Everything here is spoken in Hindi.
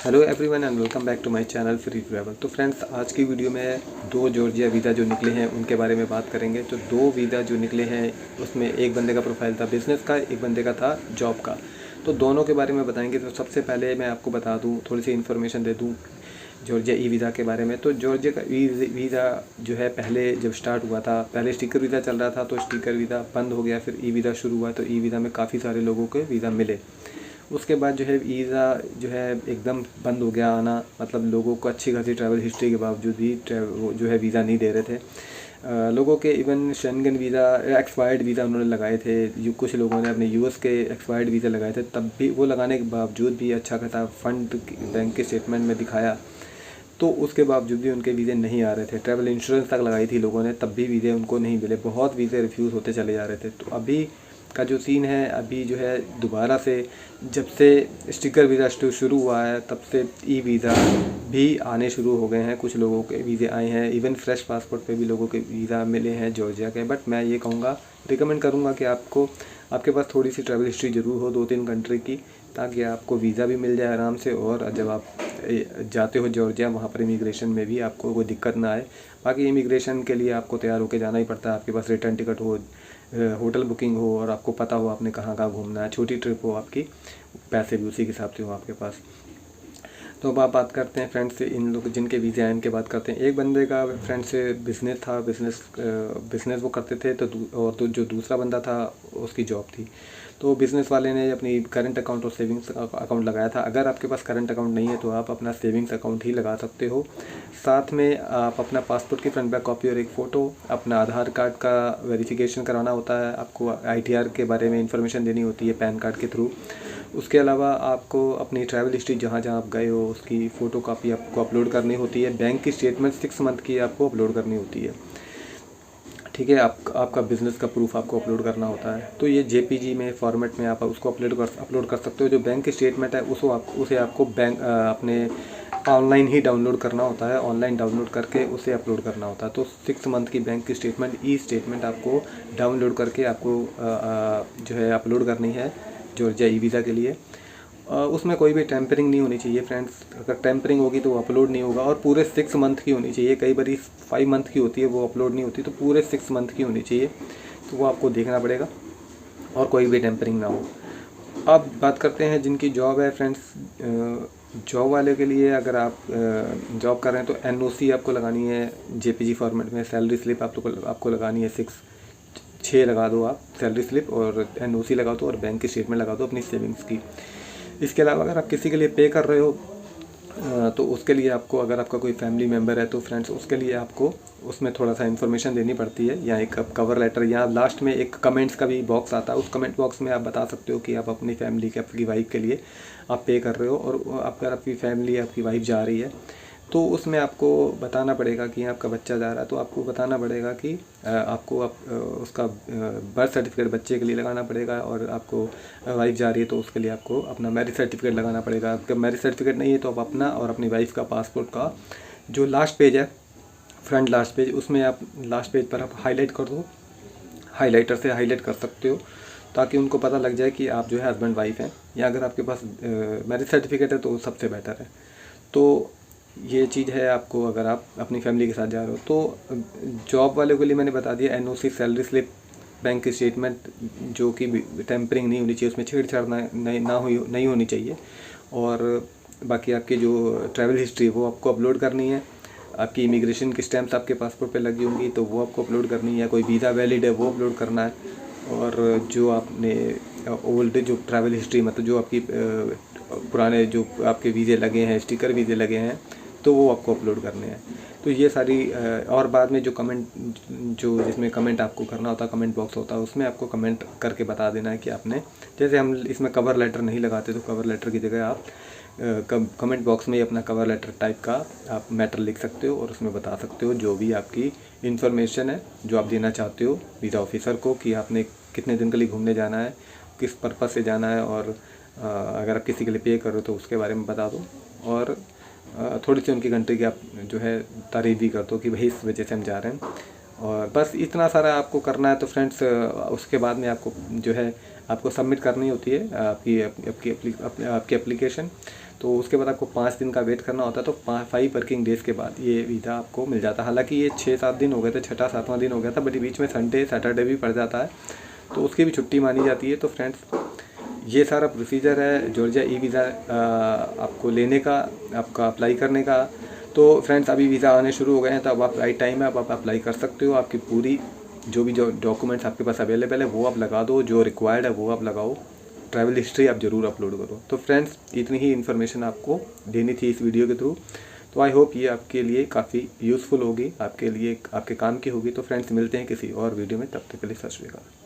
Hello everyone and welcome back to my channel free travel. तो फ्रेंड्स, आज की वीडियो में दो जॉर्जिया वीज़ा जो निकले हैं उनके बारे में बात करेंगे। तो दो वीज़ा जो निकले हैं उसमें एक बंदे का प्रोफाइल था बिज़नेस का, एक बंदे का था जॉब का। तो दोनों के बारे में बताएंगे। तो सबसे पहले मैं आपको बता दूँ, थोड़ी सी इन्फॉर्मेशन दे दूँ जॉर्जिया ई वीज़ा के बारे में। तो जॉर्जिया का वीज़ा जो है पहले जब स्टार्ट हुआ था, पहले स्टिकर वीज़ा चल रहा था, तो स्टिकर वीज़ा बंद हो गया, फिर ई वीज़ा शुरू हुआ। तो ई वीज़ा में काफ़ी सारे लोगों को वीज़ा मिले। उसके बाद जो है वीज़ा जो है एकदम बंद हो गया आना, मतलब लोगों को अच्छी खासी ट्रैवल हिस्ट्री के बावजूद भी जो है वीज़ा नहीं दे रहे थे। लोगों के even Schengen visa, expired visa उन्होंने लगाए थे। कुछ लोगों ने अपने यूएस के एक्सपायर्ड वीज़ा लगाए थे, तब भी वो लगाने के बावजूद भी अच्छा खासा फंड बैंक के स्टेटमेंट में दिखाया, तो उसके बावजूद भी उनके वीज़े नहीं आ रहे थे। ट्रैवल इंश्योरेंस तक लगाई थी लोगों ने, तब भी वीज़े उनको नहीं मिले। बहुत वीज़े रिफ्यूज़ होते चले जा रहे थे। तो अभी का जो सीन है, अभी जो है दोबारा से जब से स्टिकर वीज़ा शुरू हुआ है तब से ई वीज़ा भी आने शुरू हो गए हैं। कुछ लोगों के वीज़े आए हैं, इवन फ्रेश पासपोर्ट पे भी लोगों के वीज़ा मिले हैं जॉर्जिया के। बट मैं ये कहूँगा, रिकमेंड करूँगा कि आपके पास थोड़ी सी ट्रैवल हिस्ट्री ज़रूर हो 2-3 कंट्री की, ताकि आपको वीज़ा भी मिल जाए आराम से। और जब आप जाते हो जॉर्जिया, वहाँ पर इमिग्रेशन में भी आपको कोई दिक्कत ना आए। बाकी इमिग्रेशन के लिए आपको तैयार होकर जाना ही पड़ता है। आपके पास रिटर्न टिकट हो, होटल बुकिंग हो, और आपको पता हो आपने कहाँ कहाँ घूमना है, छोटी ट्रिप हो आपकी, पैसे भी उसी के हिसाब से हो आपके पास। तो अब आप बात करते हैं फ्रेंड्स से, इन लोग जिनके वीज़े आए इनके बात करते हैं। एक बंदे का फ्रेंड्स से बिज़नेस था, बिज़नेस वो करते थे। तो जो दूसरा बंदा था उसकी जॉब थी। तो बिज़नेस वाले ने अपनी करंट अकाउंट और सेविंग्स अकाउंट लगाया था। अगर आपके पास करंट अकाउंट नहीं है तो आप अपना सेविंग्स अकाउंट ही लगा सकते हो। साथ में आप अपना पासपोर्ट की फ्रंट बैक कॉपी और एक फ़ोटो, अपना आधार कार्ड का वेरिफिकेशन कराना होता है। आपको आईटीआर के बारे में इंफॉर्मेशन देनी होती है पैन कार्ड के थ्रू। उसके अलावा आपको अपनी ट्रैवल हिस्ट्री जहाँ जहाँ आप गए हो उसकी फ़ोटो कापी आपको अपलोड करनी होती है। बैंक की स्टेटमेंट 6 मंथ की आपको अपलोड करनी होती है। ठीक है, आपका बिज़नेस का प्रूफ आपको अपलोड करना होता है। तो ये जेपीजी में फॉर्मेट में आप उसको अपलोड कर सकते हो। जो बैंक की स्टेटमेंट है उसे आपको अपने ऑनलाइन ही डाउनलोड करना होता है। ऑनलाइन डाउनलोड करके उसे अपलोड करना होता है। तो 6 मंथ की बैंक की स्टेटमेंट, ई स्टेटमेंट आपको डाउनलोड करके आपको जो है अपलोड करनी है जॉर्जिया ई वीज़ा के लिए। उसमें कोई भी टेम्परिंग नहीं होनी चाहिए फ्रेंड्स। अगर टेम्परिंग होगी तो वो अपलोड नहीं होगा। और पूरे 6 मंथ की होनी चाहिए। कई बार 5 मंथ की होती है, वो अपलोड नहीं होती। तो पूरे 6 मंथ की होनी चाहिए, तो वो आपको देखना पड़ेगा और कोई भी टेम्परिंग ना हो। अब बात करते हैं जिनकी जॉब है फ्रेंड्स। जॉब वाले के लिए, अगर आप जॉब कर रहे हैं तो एनओसी आपको लगानी है जेपीजी फॉर्मेट में। सैलरी स्लिप आपको लगानी है 6 लगा दो आप सैलरी स्लिप, और एनओसी लगा दो, और बैंक की स्टेटमेंट लगा दो अपनी सेविंग्स की। इसके अलावा अगर आप किसी के लिए पे कर रहे हो तो उसके लिए आपको, अगर आपका कोई फैमिली मेम्बर है तो फ्रेंड्स उसके लिए आपको उसमें थोड़ा सा इन्फॉर्मेशन देनी पड़ती है। या एक कवर लेटर, या लास्ट में एक कमेंट्स का भी बॉक्स आता है। उस कमेंट बॉक्स में आप बता सकते हो कि आप अपनी फैमिली के, आपकी वाइफ के लिए आप पे कर रहे हो। और अगर आपकी फैमिली, आपकी वाइफ जा रही है तो उसमें आपको बताना पड़ेगा कि आपका बच्चा जा रहा है। तो आपको बताना पड़ेगा कि आपको उसका बर्थ सर्टिफिकेट बच्चे के लिए लगाना पड़ेगा। और आपको वाइफ जा रही है तो उसके लिए आपको अपना मैरिज सर्टिफिकेट लगाना पड़ेगा। आपका मैरिज सर्टिफिकेट नहीं है तो आप अपना और अपनी वाइफ का पासपोर्ट का जो लास्ट पेज है, फ्रंट लास्ट पेज, उसमें आप लास्ट पेज पर आप हाईलाइट कर दो। हाईलाइटर से हाईलाइट कर सकते हो, ताकि उनको पता लग जाए कि आप जो है हस्बैंड वाइफ हैं। या अगर आपके पास मैरिज सर्टिफिकेट है तो सबसे बेहतर है। तो ये चीज़ है आपको, अगर आप अपनी फैमिली के साथ जा रहे हो। तो जॉब वालों के लिए मैंने बता दिया, एनओसी, सैलरी स्लिप, बैंक की स्टेटमेंट जो कि टेम्परिंग नहीं होनी चाहिए, उसमें छेड़छाड़ नहीं होनी चाहिए। और बाकी आपकी जो ट्रैवल हिस्ट्री वो आपको अपलोड करनी है। आपकी इमिग्रेशन की स्टैम्प्स आपके पासपोर्ट पे लगी होंगी तो वो आपको अपलोड करनी है। कोई वीज़ा वैलिड है वो अपलोड करना है। और जो आपने ओल्ड जो ट्रैवल हिस्ट्री, मतलब जो आपकी पुराने जो आपके वीज़े लगे हैं, स्टिकर वीज़े लगे हैं, तो वो आपको अपलोड करने हैं। तो ये सारी और बाद में जो कमेंट, जो जिसमें कमेंट आपको करना होता है, कमेंट बॉक्स होता है, उसमें आपको कमेंट करके बता देना है कि आपने, जैसे हम इसमें कवर लेटर नहीं लगाते तो कवर लेटर की जगह आप कमेंट बॉक्स में ही अपना कवर लेटर टाइप का आप मैटर लिख सकते हो। और उसमें बता सकते हो जो भी आपकी इन्फॉर्मेशन है जो आप देना चाहते हो वीज़ा ऑफिसर को, कि आपने कितने दिन के लिए घूमने जाना है, किस पर्पज़ से जाना है, और अगर आप किसी के लिए पे कर रहे हो तो उसके बारे में बता दो। और थोड़ी सी उनकी कंट्री की आप जो है तारीफ़ भी कर दो कि भाई इस वजह से हम जा रहे हैं। और बस इतना सारा आपको करना है। तो फ्रेंड्स, उसके बाद में आपको जो है आपको सबमिट करनी होती है आपकी एप्लीकेशन। तो उसके बाद आपको 5 दिन का वेट करना होता है। तो 5 वर्किंग डेज़ के बाद ये वीज़ा आपको मिल जाता है। हालांकि ये 6-7 दिन हो गए थे, 6वां-7वां दिन हो गया था, बट बीच में संडे सैटरडे भी पड़ जाता है, तो उसकी भी छुट्टी मानी जाती है। तो फ्रेंड्स ये सारा प्रोसीजर है जॉर्जिया ई वीज़ा आपको लेने का, आपका अप्लाई करने का। तो फ्रेंड्स अभी वीज़ा आने शुरू हो गए हैं, तो अब आप राइट टाइम है, अब आप अप्लाई कर सकते हो। आपकी पूरी जो डॉक्यूमेंट्स आपके पास अवेलेबल है वो आप लगा दो, जो रिक्वायर्ड है वो आप लगाओ, ट्रैवल हिस्ट्री आप ज़रूर अपलोड करो। तो फ्रेंड्स इतनी ही इन्फॉर्मेशन आपको देनी थी इस वीडियो के थ्रू। तो आई होप ये आपके लिए काफ़ी यूज़फुल होगी, आपके लिए आपके काम की होगी। तो फ्रेंड्स मिलते हैं किसी और वीडियो में, तब तक के लिए सत श्री अकाल।